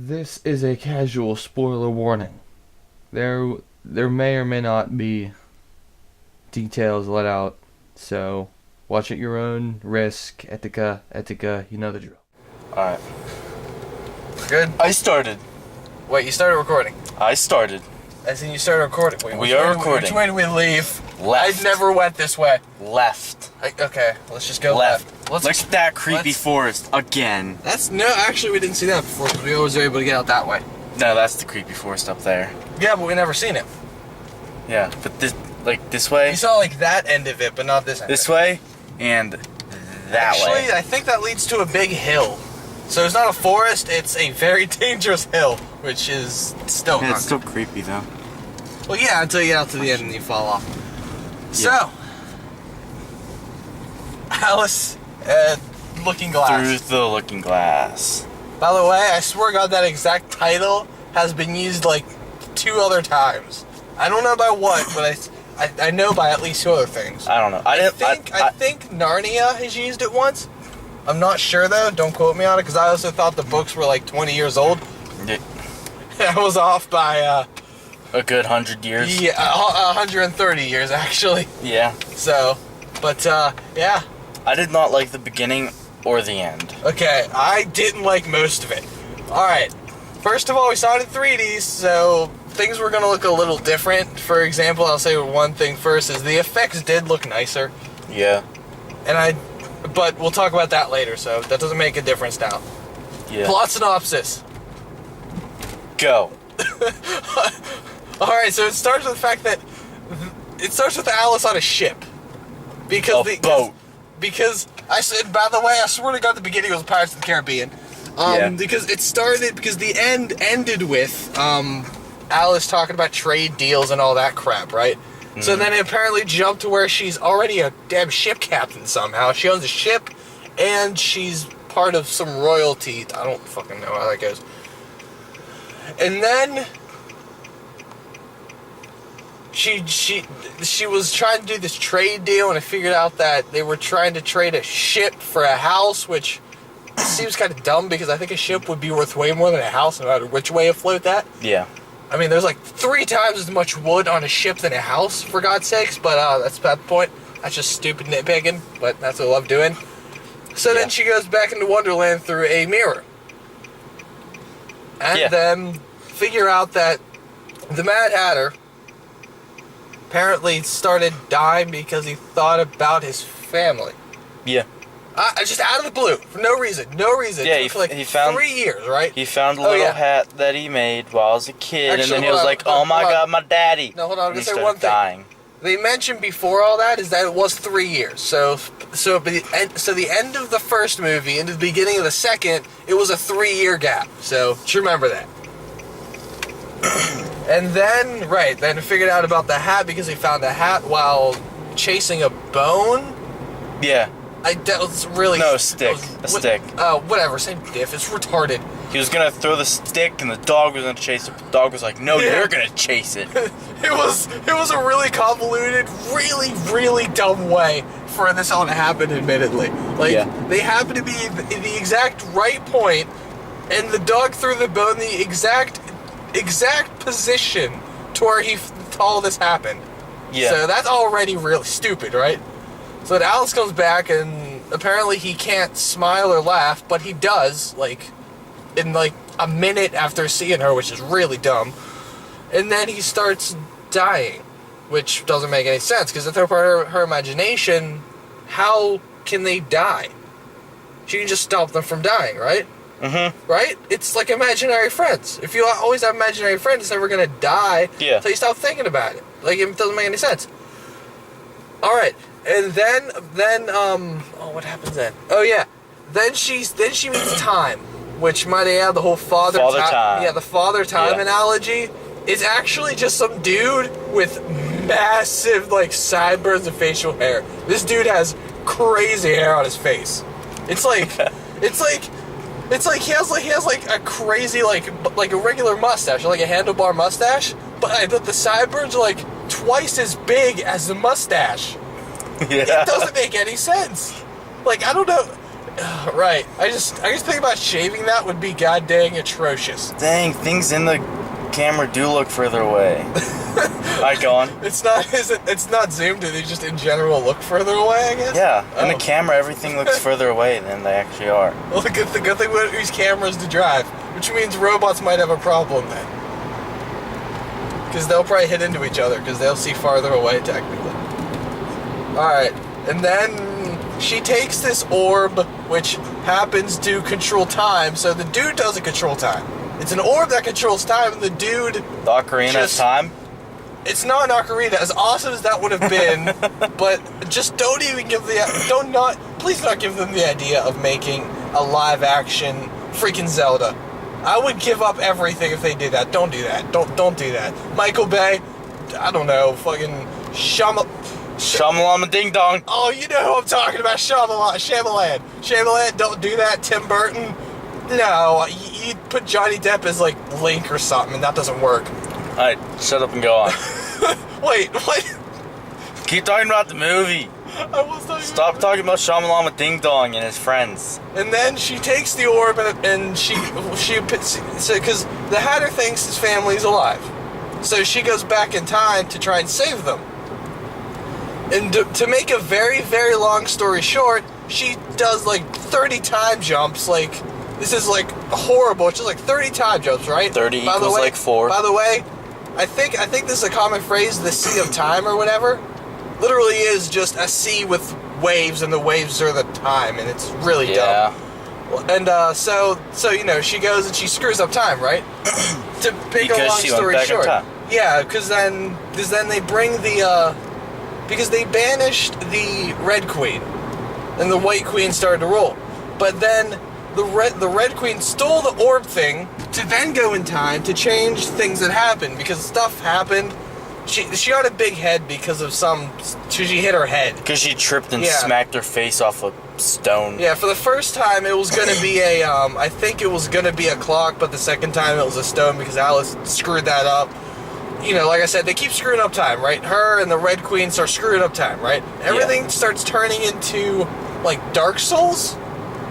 This is a casual spoiler warning. There may or may not be details let out, so watch at your own risk. Etika, you know the drill. Alright. Good? I started. Wait, you started recording? I started. As in you started recording? Wait, We are recording. Which way do we leave? Left. I never went this way. Left. Okay, let's just go left. Look at that creepy forest again. Actually we didn't see that before because we always were able to get out that way. No, that's the creepy forest up there. Yeah, but we never seen it. Yeah, but this way. You saw like that end of it, but not this end. This way, and that way. Actually, I think that leads to a big hill. So it's not a forest, it's a very dangerous hill, which is still Yeah, it's still creepy though. Well, yeah, until you get out to the end and you fall off. Yeah. So, Alice, Looking Glass. Through the looking glass. By the way, I swear to God that exact title has been used like 2 other times. I don't know by what, but I know by at least 2 other things. I don't know. I think Narnia has used it once. I'm not sure though. Don't quote me on it because I also thought the books were like 20 years old. Yeah. I was off by A good 100 years. yeah, 130 years actually. Yeah. So, but yeah. I did not like the beginning or the end. Okay, I didn't like most of it. Alright, first of all, we saw it in 3D, so things were going to look a little different. For example, I'll say one thing first, is the effects did look nicer. Yeah. But we'll talk about that later, so that doesn't make a difference now. Yeah. Plot synopsis. Go. Alright, so it starts with the fact that it starts with Alice on a ship. Because boat. Because I said, by the way, I swear to God, the beginning was Pirates of the Caribbean. Yeah. Because it started, because the end ended with Alice talking about trade deals and all that crap, right? Mm-hmm. So then it apparently jumped to where she's already a damn ship captain somehow. She owns a ship, and she's part of some royalty. I don't fucking know how that goes. And then she was trying to do this trade deal, and I figured out that they were trying to trade a ship for a house, which seems kind of dumb because I think a ship would be worth way more than a house no matter which way you float that. Yeah. I mean, there's like 3 times as much wood on a ship than a house, for God's sakes, but that's about the point. That's just stupid nitpicking, but that's what I love doing. So then she goes back into Wonderland through a mirror. And then figure out that the Mad Hatter apparently started dying because he thought about his family. Yeah. Just out of the blue, for no reason. Yeah, he found 3 years, right? He found a little hat that he made while I was a kid, Actually, and then he was like, "Oh my God, my daddy!" No, hold on. I'm and gonna he say one started thing. dying. They mentioned before all that is that it was 3 years. So the end of the first movie into the beginning of the second, it was a 3-year gap. So just remember that. And then, then figured out about the hat because he found a hat while chasing a bone. Yeah. That was really... No, a stick. Stick. Whatever, same diff. It's retarded. He was gonna throw the stick and the dog was gonna chase it, but the dog was like, "No, you're gonna chase it." It was a really convoluted, really dumb way for this all to happen, admittedly. They happened to be in the exact right point, and the dog threw the bone in the exact position to where all this happened. Yeah. So that's already really stupid, right? So then Alice comes back, and apparently he can't smile or laugh, but he does, in a minute after seeing her, which is really dumb. And then he starts dying, which doesn't make any sense, because if they're part of her imagination, how can they die? She can just stop them from dying, right? Mm-hmm. Right? It's like imaginary friends. If you always have imaginary friends, it's never gonna die until you stop thinking about it. It doesn't make any sense. Alright, and then what happens then? Oh yeah. Then she meets Time, which might add the whole father time. Yeah, the father time analogy. It's actually just some dude with massive sideburns and facial hair. This dude has crazy hair on his face. It's like he has a crazy a regular mustache, like a handlebar mustache, but the sideburns are twice as big as the mustache. Yeah. It doesn't make any sense. I don't know. Right. I just think about shaving that would be goddamn atrocious. Dang, things in the camera do look further away. Alright, go on. It's not zoomed, do they just in general look further away, I guess? Yeah, in the camera everything looks further away than they actually are. Well, the good thing we use cameras to drive, which means robots might have a problem then. Because they'll probably hit into each other, because they'll see farther away, technically. Alright, and then she takes this orb, which happens to control time, so the dude doesn't control time. It's an orb that controls time, and the dude... The Ocarina of Time? It's not an ocarina, as awesome as that would have been, but just don't even give please not give them the idea of making a live-action freaking Zelda. I would give up everything if they did that. Don't do that. Don't do that. Michael Bay, I don't know, fucking Shamalama Ding Dong. Oh, you know who I'm talking about, Shyamalan, don't do that. Tim Burton, no, you put Johnny Depp as like Link or something, and that doesn't work. Alright, shut up and go on. Wait, what? Keep talking about the movie. I was talking Stop talking about Shamalama Ding Dong and his friends. And then she takes the orb and she because the Hatter thinks his family's alive, so she goes back in time to try and save them. And to make a very, very long story short, she does like 30 time jumps. Like, this is like horrible. It's just like 30 time jumps, right? 30 equals like 4. By the way, I think this is a common phrase, the sea of time or whatever. Literally is just a sea with waves, and the waves are the time, and it's really dumb. And so you know, she goes and she screws up time, right? To make a long story short. Yeah, because then they bring the because they banished the Red Queen, and the White Queen started to rule. But then the Red Queen stole the orb thing to then go in time to change things that happened, because stuff happened. She got a big head because of she hit her head. Because she tripped and smacked her face off a stone. Yeah, for the first time it was going to be I think it was going to be a clock, but the second time it was a stone because Alice screwed that up. You know, like I said, they keep screwing up time, right? Her and the Red Queen start screwing up time, right? Everything starts turning into, like, Dark Souls,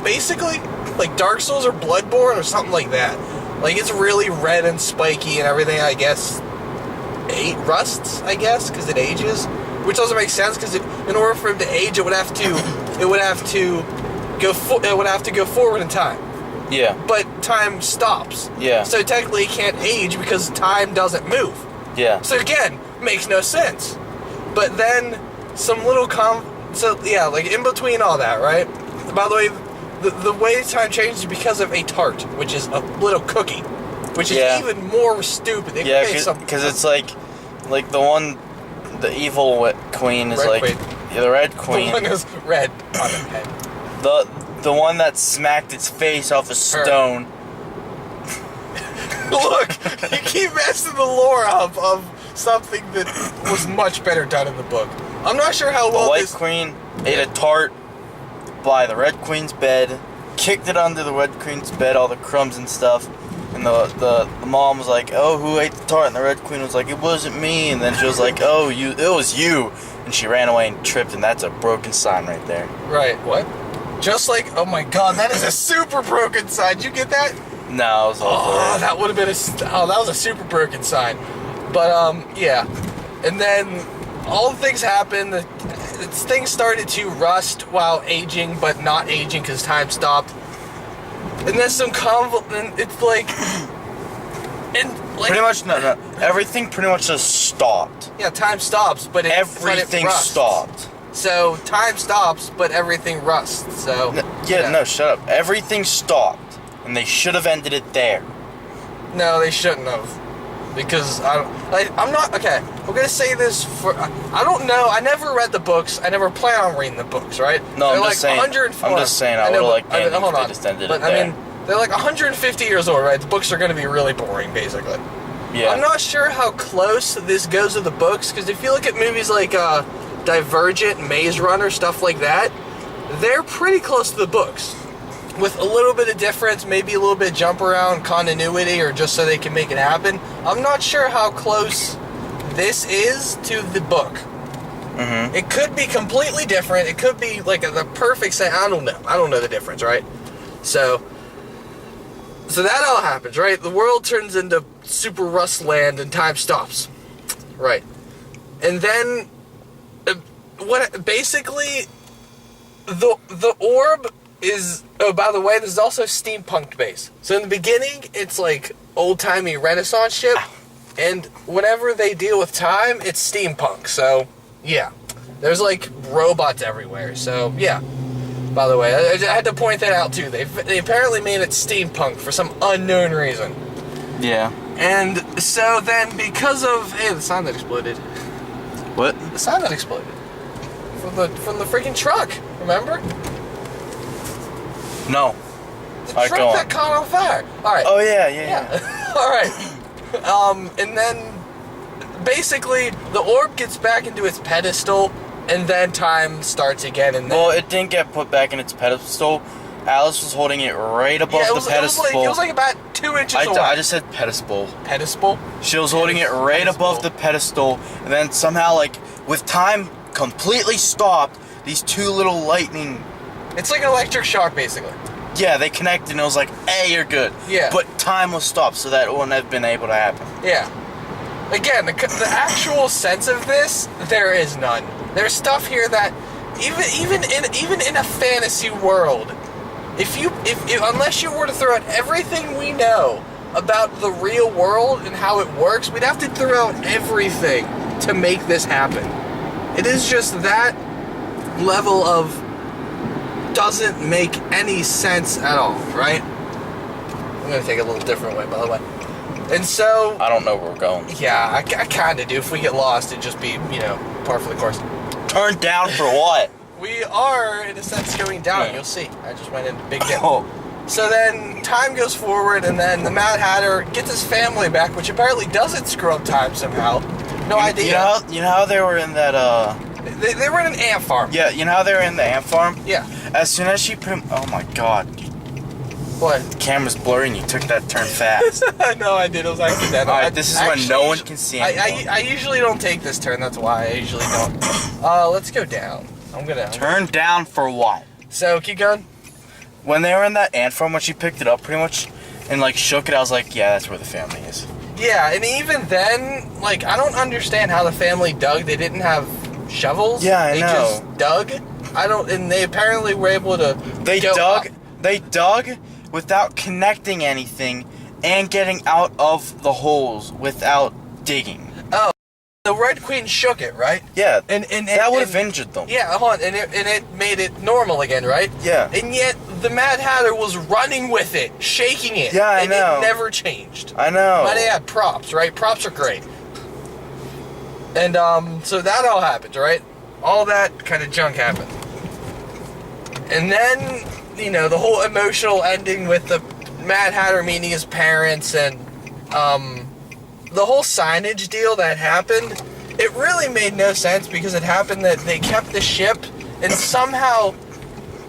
basically. Like Dark Souls or Bloodborne or something like that. Like, it's really red and spiky and everything, I guess. Rusts, I guess, because it ages, which doesn't make sense, because in order for him to age, it would have to go forward in time. Yeah. But time stops. Yeah. So technically, he can't age because time doesn't move. Yeah. So again, makes no sense. But then some little like in between all that, right? By the way, the way time changes is because of a tart, which is a little cookie. Which is even more stupid. Because it's like the evil queen is Red Queen. Yeah, the Red Queen. The one is red on her head. The one that smacked its face off a stone. Look, you keep messing the lore up of something that was much better done in the book. I'm not sure how well the White Queen ate a tart by the Red Queen's bed, kicked it under the Red Queen's bed, all the crumbs and stuff. And the mom was like, "Oh, who ate the tart?" And the Red Queen was like, "It wasn't me." And then she was like, "Oh, it was you." And she ran away and tripped, and that's a broken sign right there. Right, what? Just like, oh my god, that is a super broken sign. Did you get that? No, it was all that would have been that was a super broken sign. But, yeah. And then all the things happened. Things started to rust while aging, but not aging because time stopped. And then it's like... pretty much, no. Everything pretty much just stopped. Yeah, time stops, but everything stopped. So, time stops, but everything rusts, so... No, shut up. Everything stopped, and they should have ended it there. No, they shouldn't have. Because, I'm not... Okay, I'm gonna say this for... I don't know, I never read the books, I never plan on reading the books, right? No, they're I'm just saying... 104. I'm just saying, I would've liked it if they just ended it there. I mean, they're like 150 years old, right? The books are gonna be really boring, basically. Yeah. I'm not sure how close this goes to the books, because if you look at movies like, Divergent, Maze Runner, stuff like that, they're pretty close to the books. With a little bit of difference, maybe a little bit of jump around, continuity, or just so they can make it happen. I'm not sure how close this is to the book. Mm-hmm. It could be completely different. It could be like the perfect set. I don't know. I don't know the difference, right? So that all happens, right? The world turns into super rust land and time stops, right? And then, what basically, the orb is. Oh, by the way, this is also steampunk based. So in the beginning, it's like old timey Renaissance ship, and whenever they deal with time, it's steampunk. So yeah, there's like robots everywhere. So yeah. By the way, I had to point that out too. They apparently made it steampunk for some unknown reason. Yeah. And so then, because of the sign that exploded. What? The sign that exploded from the freaking truck. Remember? No. The All right, truck go that on. caught on fire. All right. Oh yeah. All right. And then basically the orb gets back into its pedestal. And then time starts again, and then... Well, it didn't get put back in its pedestal. Alice was holding it right above the pedestal. It was like about 2 inches away. I just said pedestal. Pedestal? She was holding it right above the pedestal, and then somehow, like, with time completely stopped, these two little lightning... It's like an electric shock, basically. Yeah, they connected, and it was like, hey, you're good. Yeah. But time was stopped, so that wouldn't have been able to happen. Yeah. Again, the actual sense of this, there is none. There's stuff here that even in a fantasy world, if unless you were to throw out everything we know about the real world and how it works, we'd have to throw out everything to make this happen. It is just that level of doesn't make any sense at all, right? I'm gonna take it a little different way, by the way. And so I don't know where we're going. yeah, I kind of do. If we get lost, it'd just be par for the course. Turned down for what? We are, in a sense, going down. Yeah. You'll see. I just went in a big dip. Oh. So then time goes forward, and then the Mad Hatter gets his family back, which apparently doesn't screw up time somehow. No idea. You know how they were in that, They were in an ant farm. Yeah, you know how they were in the ant farm? Yeah. As soon as she put... Oh my god. What? The camera's blurry and you took that turn fast. No, I did. It was accidental. Alright, this is when no one can see anything. I usually don't take this turn. That's why I usually don't. Let's go down. Turn down for what? So, keep going. When they were in that ant farm, when she picked it up pretty much and like shook it, I was like, yeah, that's where the family is. Yeah, and even then, like, I don't understand how the family dug. They didn't have shovels. Yeah, I know. They just dug. And they apparently were able to They dug without connecting anything and getting out of the holes without digging. Oh, the Red Queen shook it, right? Yeah, and that would have injured them. Yeah, hold on, and it made it normal again, right? Yeah. And yet the Mad Hatter was running with it, shaking it. Yeah, I know. And it never changed. I know. But they had props, right? Props are great. And so that all happened, right? All that kind of junk happened. And then, the whole emotional ending with the Mad Hatter meeting his parents and the whole signage deal that happened, it really made no sense because it happened that they kept the ship and somehow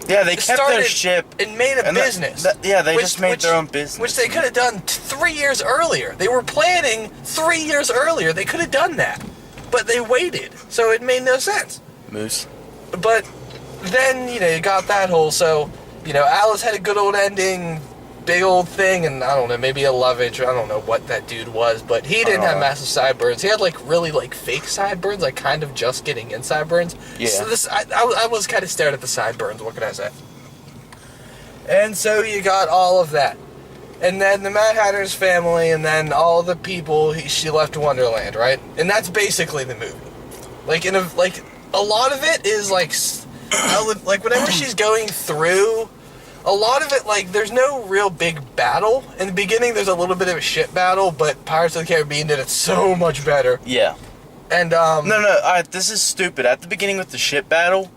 they kept their ship and made a business. They just made their own business. Which they could have done 3 years earlier. They were planning 3 years earlier. They could have done that. But they waited. So it made no sense. Moose. But then, you got that whole, so, Alice had a good old ending, big old thing, and I don't know, maybe a love interest, I don't know what that dude was, but he didn't have massive sideburns. He had, really, fake sideburns, kind of just getting in sideburns. Yeah. So I was kind of stared at the sideburns, what can I say? And so you got all of that. And then the Mad Hatter's family, and then all the people she left to Wonderland, right? And that's basically the movie. A lot of it is, whenever she's going through, a lot of it, there's no real big battle. In the beginning, there's a little bit of a shit battle, but Pirates of the Caribbean did it so much better. Yeah. And, No, alright, this is stupid. At the beginning with the ship battle,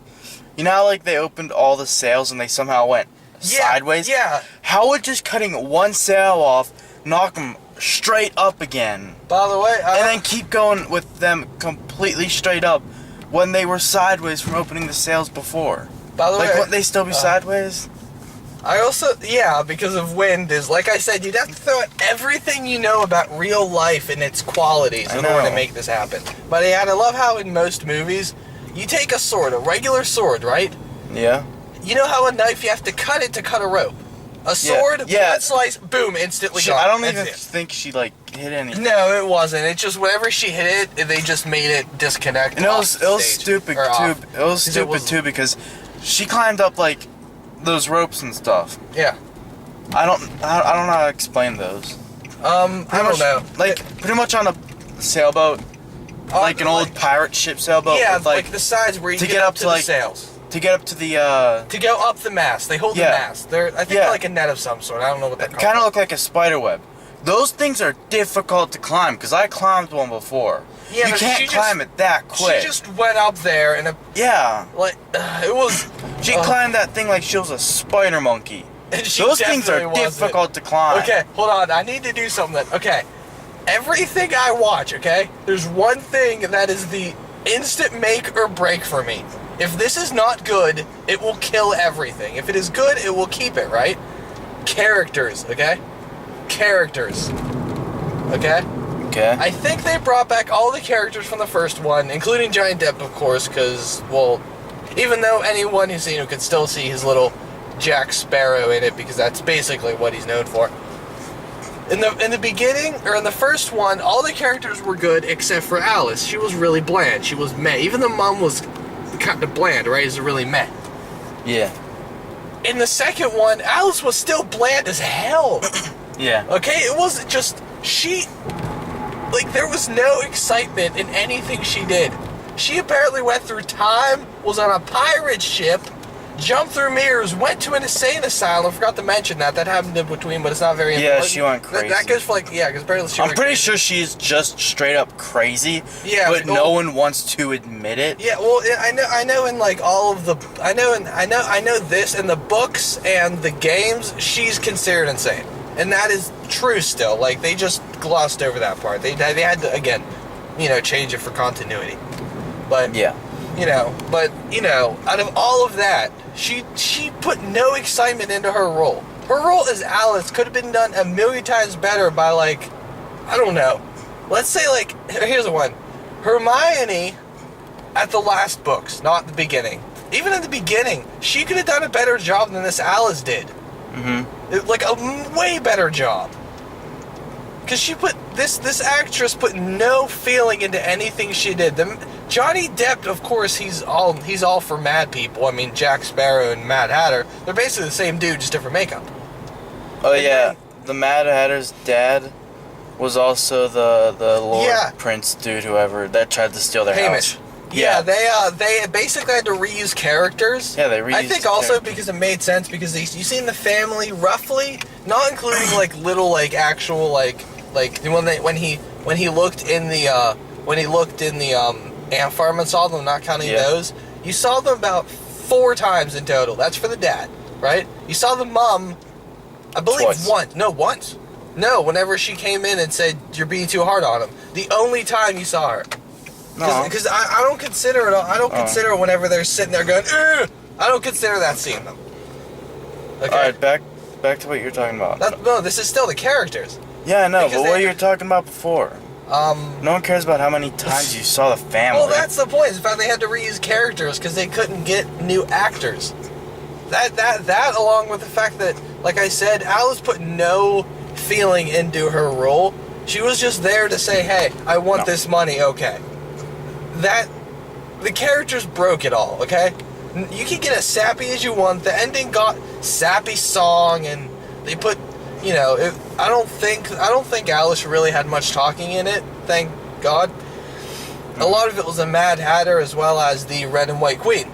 you know how, they opened all the sails and they somehow went sideways? Yeah. How would just cutting one sail off knock them straight up again? By the way, and then keep going with them completely straight up when they were sideways from opening the sails before. By the way, wouldn't they still be sideways? I also, because of wind, is, like I said, you'd have to throw out everything you know about real life and its qualities in order to make this happen. But I love how in most movies, You take a sword, a regular sword, right? Yeah. You know how a knife, you have to cut it to cut a rope. A sword, Yeah. one slice, boom, instantly gone. I don't That's even it. think she like hit anything. No, it wasn't. It just whenever she hit it, they just made it disconnect. And it was stage, stupid or too. off. It was stupid too because she climbed up like those ropes and stuff. Yeah. I don't know how to explain those. I don't know. Like pretty much on a sailboat, like an old like- pirate ship sailboat. Yeah, with, like the sides where you to get, get up up to to, the like- sails. to get up to the To go up the mast, they hold Yeah. the mast. They're, I think Yeah. they're like a net of some sort. I don't know what they're called. kind of look like a spider web. Those things are difficult to climb because I climbed one before. Yeah, you but can't she climb it that quick. She just went up there and Yeah, like it was. she climbed that thing like she was a spider monkey. She Those things are definitely wasn't. difficult to climb. Okay, hold on. I need to do something. Okay, everything I watch. Okay, there's one thing that is the instant make or break for me. If this is not good, it will kill everything. If it is good, it will keep it, right? Characters, okay? Characters. Okay? Okay. I think they brought back all the characters from the first one, including Johnny Depp, of course, because, well, even though anyone who's seen him could still see his little Jack Sparrow in it, because that's basically what he's known for. In the beginning, or in the first one, all the characters were good except for Alice. She was really bland. She was meh. Even the mom was kind of bland, right? Is really meh. Yeah. In the second one, Alice was still bland as hell. Yeah. Okay? It wasn't just... Like, there was no excitement in anything she did. She apparently went through time, was on a pirate ship, jumped through mirrors, went to an insane asylum. Forgot to mention that. That happened in between, but it's not very important. Yeah, she went crazy. That goes for, like, yeah, because apparently she I'm went pretty crazy. sure she's just straight up crazy. Yeah, but well- no one wants to admit it. Yeah, well, I know in like all of the, I know this in the books and the games, she's considered insane, and that is true still. Like they just glossed over that part. They had to again, change it for continuity. But Yeah. out of all of that, she put no excitement into her role. Her role as Alice could have been done a million times better by like, I don't know. Let's say like, here's the one. Hermione at the last books, not the beginning. Even in the beginning, she could have done a better job than this Alice did. Mm-hmm. Like a way better job. Because she put this actress put no feeling into anything she did. Johnny Depp, of course, he's all for mad people. I mean, Jack Sparrow and Mad Hatter, they're basically the same dude, just different makeup. Oh yeah, the Mad Hatter's dad was also the Lord Prince dude, whoever that tried to steal their Hamish. house. Yeah, they basically had to reuse characters. Yeah, they reused I think also characters. because it made sense because you seen the family roughly, not including like little like actual like when he looked in the ant farm and saw them, not counting those, you saw them about 4 times in total. That's for the dad, right? You saw the mom, I believe Twice. once. No, whenever she came in and said you're being too hard on him. The only time you saw her. No. Because I don't consider it. I don't consider it whenever they're sitting there going. Ugh! I don't consider that seeing them. Okay. All right, back to what you're talking about. No, this is still the characters. Yeah, I know, because but what they- you were talking about before. No one cares about how many times you saw the family. Well, that's the point. In fact, they had to reuse characters because they couldn't get new actors. That along with the fact that, like I said, Alice put no feeling into her role. She was just there to say, "Hey, I want this money." Okay. The characters broke it all. Okay. You can get as sappy as you want. The ending got sappy song, and they put, I don't think Alice really had much talking in it. Thank God. A lot of it was the Mad Hatter as well as the Red and White Queen.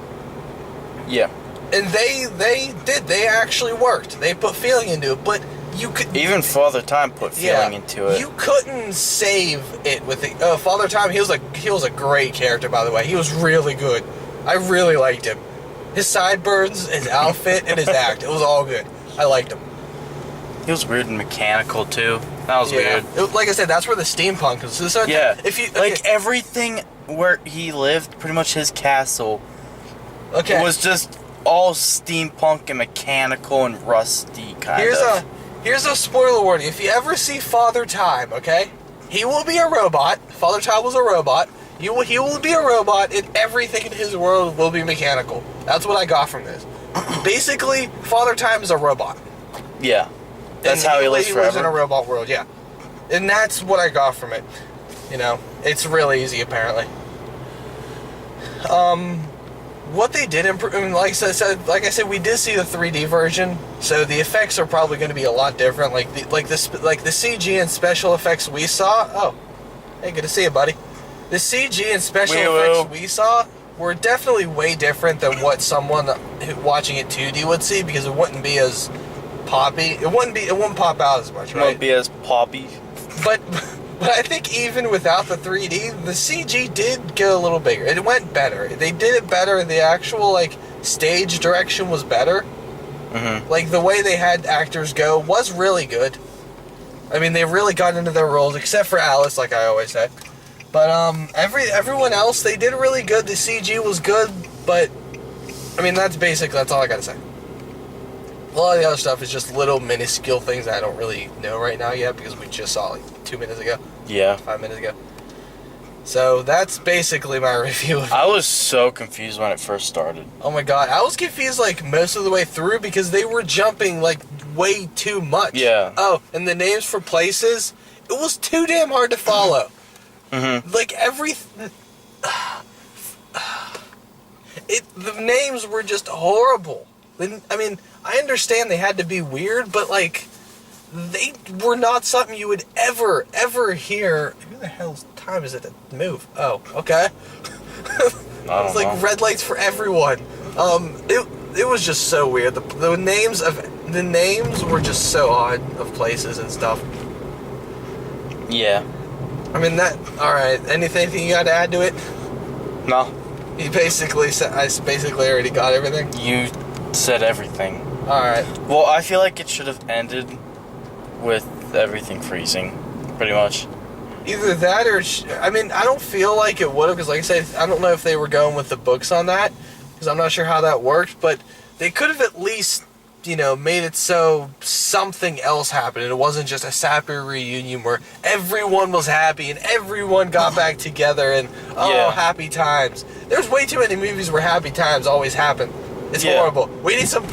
Yeah. And they actually worked. They put feeling into it, but you could Even Father Time put feeling into it. You couldn't save it with the Father Time. He was a great character, by the way. He was really good. I really liked him. His sideburns, his outfit, and his act. It was all good. I liked him. He was weird and mechanical too. That was weird. Like I said, that's where the steampunk is. So Yeah. If you like everything where he lived, pretty much his castle, was just all steampunk and mechanical and rusty kind of. Here's a spoiler warning. If you ever see Father Time, okay? He will be a robot. Father Time was a robot. He will be a robot, and everything in his world will be mechanical. That's what I got from this. Basically, Father Time is a robot. Yeah. That's how he lives forever. He lives in a robot world, yeah. And that's what I got from it. You know, it's really easy, apparently. What they did improve, I mean, like I said, we did see the 3D version, so the effects are probably going to be a lot different. Like the CG and special effects we saw. Oh, hey, good to see you, buddy. The CG and special effects we saw were definitely way different than what someone watching it 2D would see, because it wouldn't be as poppy. It wouldn't pop out as much, right? It wouldn't be as poppy. But I think even without the 3D, the CG did get a little bigger. It went better. They did it better. The actual, like, stage direction was better. Mm-hmm. Like, the way they had actors go was really good. I mean, they really got into their roles, except for Alice, like I always say. But everyone else, they did really good. The CG was good, but I mean, that's all I gotta say. A lot of the other stuff is just little minuscule things that I don't really know right now yet, because we just saw like 2 minutes ago. Yeah. 5 minutes ago. So that's basically my review of it. I was so confused when it first started. Oh my god, I was confused like most of the way through, because they were jumping like way too much. Yeah. Oh, and the names for places, it was too damn hard to follow. Mm-hmm. Like the names were just horrible. I mean, I understand they had to be weird, but like, they were not something you would ever hear. Who the hell's time is it to move? Oh, okay. It's like red lights for everyone. It was just so weird. The names were just so odd of places and stuff. Yeah. I mean, alright, anything you got to add to it? No. I basically already got everything? You said everything. Alright. Well, I feel like it should have ended with everything freezing, pretty much. Either that or... I mean, I don't feel like it would have, because like I said, I don't know if they were going with the books on that, because I'm not sure how that worked, but they could have at least, you know, made it so something else happened, and it wasn't just a sappy reunion where everyone was happy and everyone got back together and, happy times. There's way too many movies where happy times always happen. It's horrible. We need some,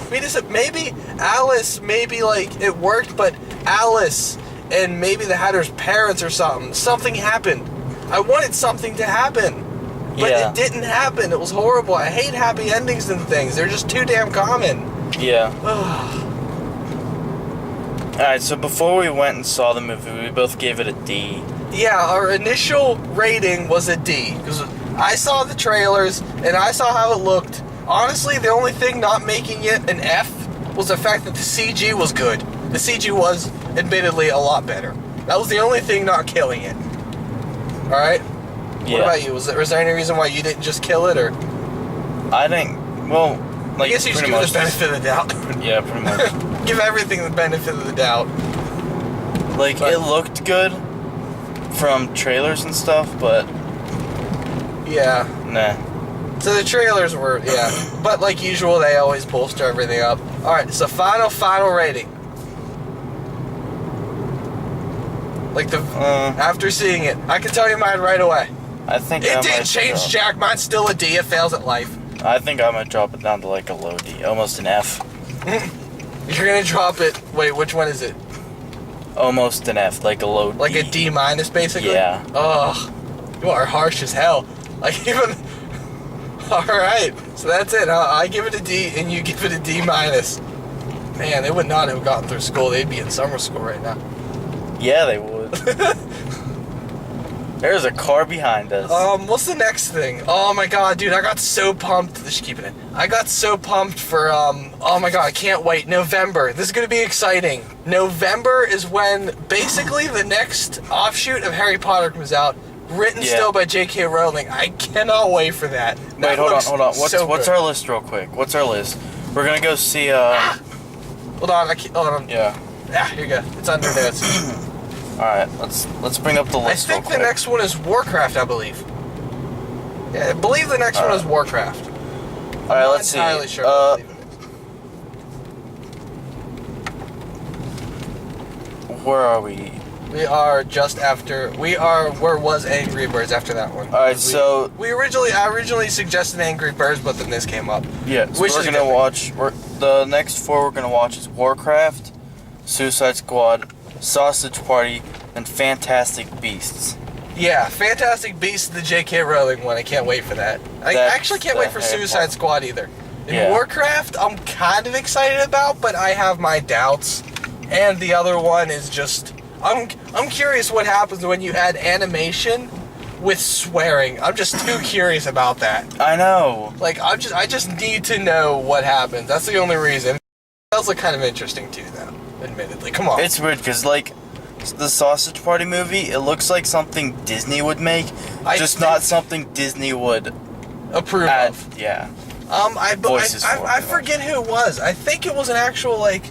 maybe Alice, like, it worked, but Alice and maybe the Hatter's parents or something happened. I wanted something to happen, but it didn't happen. It was horrible. I hate happy endings and things. They're just too damn common. Yeah. Alright, so before we went and saw the movie, we both gave it a D. Yeah, our initial rating was a D, because I saw the trailers, and I saw how it looked. Honestly, the only thing not making it an F was the fact that the CG was good. The CG was, admittedly, a lot better. That was the only thing not killing it. Alright? Yeah. What about you? Was there any reason why you didn't just kill it, or? I think, well, like, I guess you just give it the benefit of the doubt. Yeah, pretty much. Give everything the benefit of the doubt. Like, it looked good from trailers and stuff, but... Yeah. Nah. So the trailers were, but like usual, they always bolster everything up. Alright, so final rating. Like after seeing it, I can tell you mine right away. I think it didn't change, Jack. Mine's still a D. It fails at life. I think I might drop it down to like a low D, almost an F. You're gonna drop it. Wait, which one is it? Almost an F, like a low D. Like a D minus, basically? Yeah. Ugh. You are harsh as hell. Like, even... Alright, so that's it. I give it a D, and you give it a D minus. Man, they would not have gotten through school. They'd be in summer school right now. Yeah, they would. There's a car behind us. What's the next thing? Oh my god, dude, I got so pumped. Just keep it in. I got so pumped for, oh my god, I can't wait. November. This is gonna be exciting. November is when, basically, the next offshoot of Harry Potter comes out. Written still by J.K. Rowling. I cannot wait for that. Wait, hold on. What's our list real quick? What's our list? We're gonna go see, Hold on, hold on. Yeah. Yeah, here you go. It's under notes. Alright, let's bring up the list. I think the next one is Warcraft, I believe. Yeah, I believe the next one is Warcraft. Alright, let's see. I'm not entirely sure I believe it is. Where are we? We are just after. Where was Angry Birds after that one? Alright, so I originally suggested Angry Birds, but then this came up. yeah, so Which we're is gonna watch. The next 4 we're gonna watch is Warcraft, Suicide Squad, Sausage Party, and Fantastic Beasts. Yeah, Fantastic Beasts, the J.K. Rowling one. I can't wait for that. I That's actually can't wait for the Harry Suicide Potter. Squad either. And Yeah. Warcraft, I'm kind of excited about, but I have my doubts. And the other one is just, I'm curious what happens when you add animation with swearing. I'm just too curious about that. I know. Like, I just need to know what happens. That's the only reason. It does look kind of interesting too, though. Admittedly, come on. It's weird because like the Sausage Party movie, it looks like something Disney would make, just not something Disney would approve add. of. Yeah. I pretty forget who it was. I think it was an actual like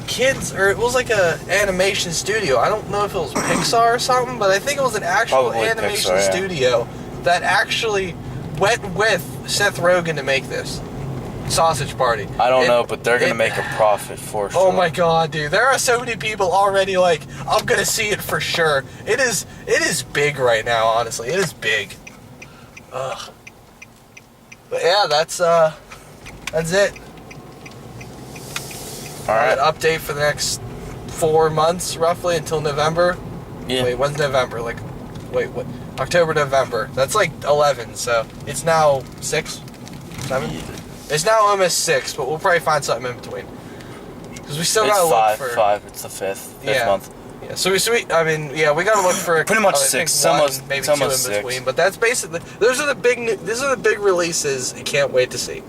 kids, or it was like a animation studio. I don't know if it was Pixar or something, but I think it was an actual Probably animation Pixar, yeah. studio that actually went with Seth Rogen to make this Sausage Party. I don't know, but they're gonna make a profit for sure. Oh my god, dude! There are so many people already like, I'm gonna see it for sure. It is big right now. Honestly, it is big. Ugh. But yeah, that's it. All right. An update for the next 4 months, roughly, until November. Yeah. Wait, when's November? Like, wait, what? October, November. That's like 11, so it's now 6? 7? Yeah. It's now almost 6, but we'll probably find something in between. Because we still It's gotta five. look for... 5. It's the fifth Yeah. month. Yeah, so we we gotta look for Pretty much I think 6, one, almost- maybe it's 2 in almost 6. between. But that's basically these are the big releases. I can't wait to see.